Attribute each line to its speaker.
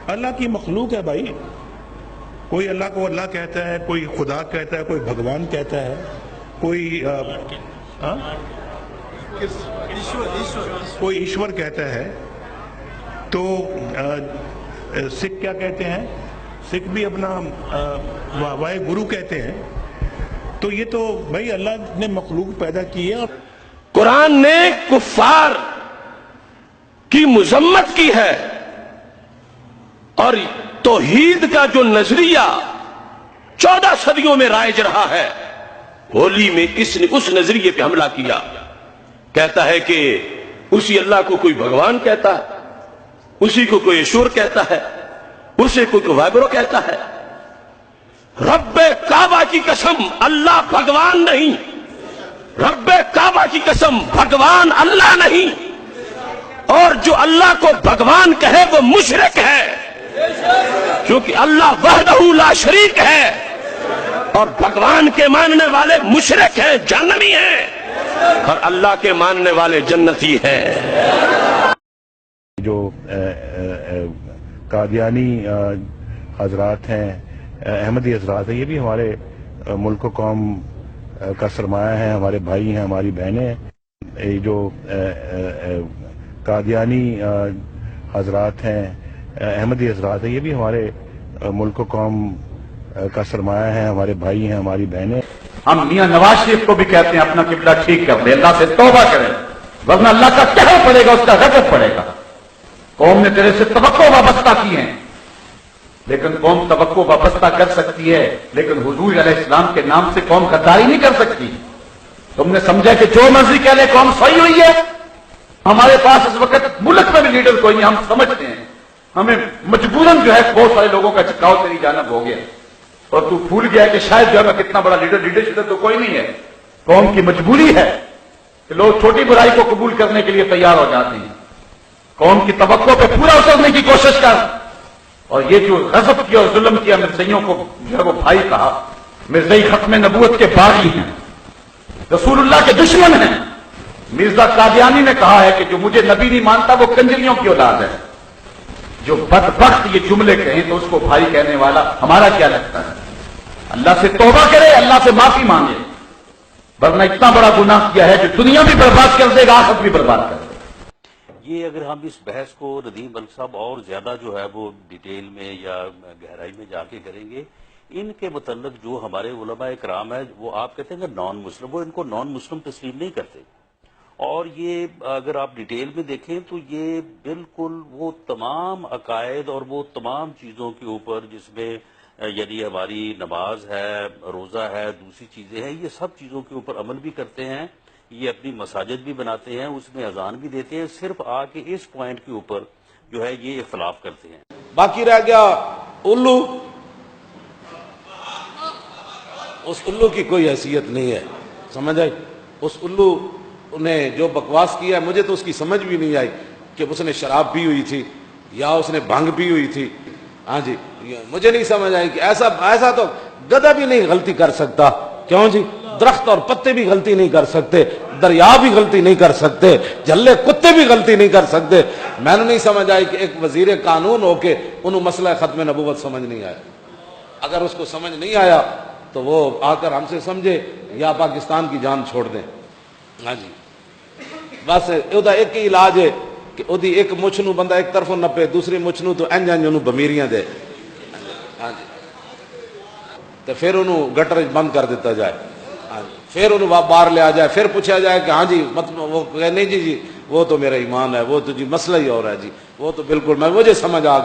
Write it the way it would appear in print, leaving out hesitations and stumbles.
Speaker 1: اللہ کی مخلوق ہے بھائی. کوئی اللہ کو اللہ کہتا ہے, کوئی خدا کہتا ہے, کوئی بھگوان کہتا ہے, کوئی کوئی ایشور کہتا ہے. تو سکھ کیا کہتے ہیں؟ سکھ بھی اپنا واحے گرو کہتے ہیں. تو یہ تو بھائی اللہ نے مخلوق پیدا کی ہے.
Speaker 2: قرآن نے کفار کی مذمت کی ہے اور توحید کا جو نظریہ 14 صدیوں میں رائج رہا ہے, ہولی میں اس نے اس نظریے پہ حملہ کیا. کہتا ہے کہ اسی اللہ کو کوئی بھگوان کہتا ہے, اسی کو کوئی ایشور کہتا ہے, اسے کوئی وائبرو کہتا ہے. رب کعبہ کی قسم اللہ بھگوان نہیں, رب کعبہ کی قسم بھگوان اللہ نہیں, اور جو اللہ کو بھگوان کہے وہ مشرک ہے, کیونکہ اللہ وحدہ لا شریک ہے اور بھگوان کے ماننے والے مشرک ہیں, جہنمی ہیں, اور اللہ کے ماننے والے جنتی ہیں.
Speaker 1: جو قادیانی حضرات ہیں, احمدی حضرات ہیں, یہ بھی ہمارے ملک و قوم کا سرمایہ ہیں, ہمارے بھائی ہیں, ہماری بہنیں ہیں. یہ جو قادیانی حضرات ہیں, احمدی حضرات ہیں, یہ بھی ہمارے ملک و قوم کا سرمایہ ہیں, ہمارے بھائی ہیں, ہماری بہنیں.
Speaker 3: ہم میاں نواز شریف کو بھی کہتے ہیں اپنا قبلہ ٹھیک کر دے, اللہ سے توبہ کریں, ورنہ اللہ کا قہر پڑے گا, اس کا غضب پڑے گا. قوم نے تیرے سے توقع وابستہ کی ہیں, لیکن قوم توقع وابستہ کر سکتی ہے, لیکن حضور علیہ السلام کے نام سے قوم غداری نہیں کر سکتی. تم نے سمجھا کہ جو مرضی کہہ لے قوم صحیح ہوئی ہے. ہمارے پاس اس وقت ملک میں بھی لیڈر کوئی نہیں, ہم سمجھتے ہیں ہمیں مجبوراً جو ہے بہت سارے لوگوں کا چکاؤ تیری جانب ہو گیا, اور تو بھول گیا کہ شاید جو ہے کتنا بڑا لیڈرشپ تو کوئی نہیں ہے. قوم کی مجبوری ہے کہ لوگ چھوٹی برائی کو قبول کرنے کے لیے تیار ہو جاتے ہیں. قوم کی توقع پہ پورا اترنے کی کوشش کر. اور یہ جو غضب کیا اور ظلم کیا مرزائیوں کو جو ہے وہ بھائی کہا, مرزائی ختم نبوت کے باغی ہیں, رسول اللہ کے دشمن ہیں. مرزا قادیانی نے کہا ہے کہ جو مجھے نبی نہیں مانتا وہ کنجریوں کی اولاد ہے. جو بدبخت یہ جملے کہیں تو اس کو بھائی کہنے والا ہمارا کیا لگتا ہے؟ اللہ سے توبہ کرے, اللہ سے معافی مانگے, ورنہ اتنا بڑا گناہ کیا ہے جو دنیا بھی برباد کر دے گا, آخرت بھی برباد کر دے گا.
Speaker 4: یہ اگر ہم اس بحث کو ندیم ملک صاحب اور زیادہ جو ہے وہ ڈیٹیل میں یا گہرائی میں جا کے کریں گے, ان کے متعلق جو ہمارے علماء کرام ہیں وہ آپ کہتے ہیں کہ نان مسلم, وہ ان کو نان مسلم تسلیم نہیں کرتے. اور یہ اگر آپ ڈیٹیل میں دیکھیں تو یہ بالکل وہ تمام عقائد اور وہ تمام چیزوں کے اوپر جس میں یعنی ہماری نماز ہے, روزہ ہے, دوسری چیزیں ہیں, یہ سب چیزوں کے اوپر عمل بھی کرتے ہیں. یہ اپنی مساجد بھی بناتے ہیں, اس میں اذان بھی دیتے ہیں, صرف آ کے اس پوائنٹ کے اوپر جو ہے یہ اختلاف کرتے ہیں.
Speaker 2: باقی رہ گیا الو, اس الو کی کوئی حیثیت نہیں ہے, سمجھ آئی؟ اس الو نے جو بکواس کیا ہے مجھے تو اس کی سمجھ بھی نہیں آئی کہ اس نے شراب پی ہوئی تھی یا اس نے بھنگ پی ہوئی تھی. ہاں جی, مجھے نہیں سمجھ آئی کہ ایسا تو گدھا بھی نہیں غلطی کر سکتا. کیوں جی؟ درخت اور پتے بھی غلطی نہیں کر سکتے, دریا بھی غلطی نہیں کر سکتے, جھلے کتے بھی غلطی نہیں کر سکتے. میں نے نہیں سمجھ آئی کہ ایک وزیر قانون ہو کے انہوں مسئلہ ختم نبوت سمجھ نہیں آیا. اگر اس کو سمجھ نہیں آیا تو وہ آ کر ہم سے سمجھے یا پاکستان کی جان چھوڑ دیں. ہاں جی, بس وہ ایک ہی علاج ہے کہ وہ ایک مچھ نو بندہ ایک طرف نپے, دوسری مچھ نو تو انج بمیریاں دے. ہاں جی, تو پھر انہوں گٹر بند کر دیتا جائے, پھر انہوں باہر لیا جائے, پھر پوچھا جائے کہ ہاں جی مطلب وہ نہیں جی وہ تو میرا ایمان ہے, وہ تو جی مسئلہ ہی اور ہے جی, وہ تو بالکل مجھے سمجھ آ گئی.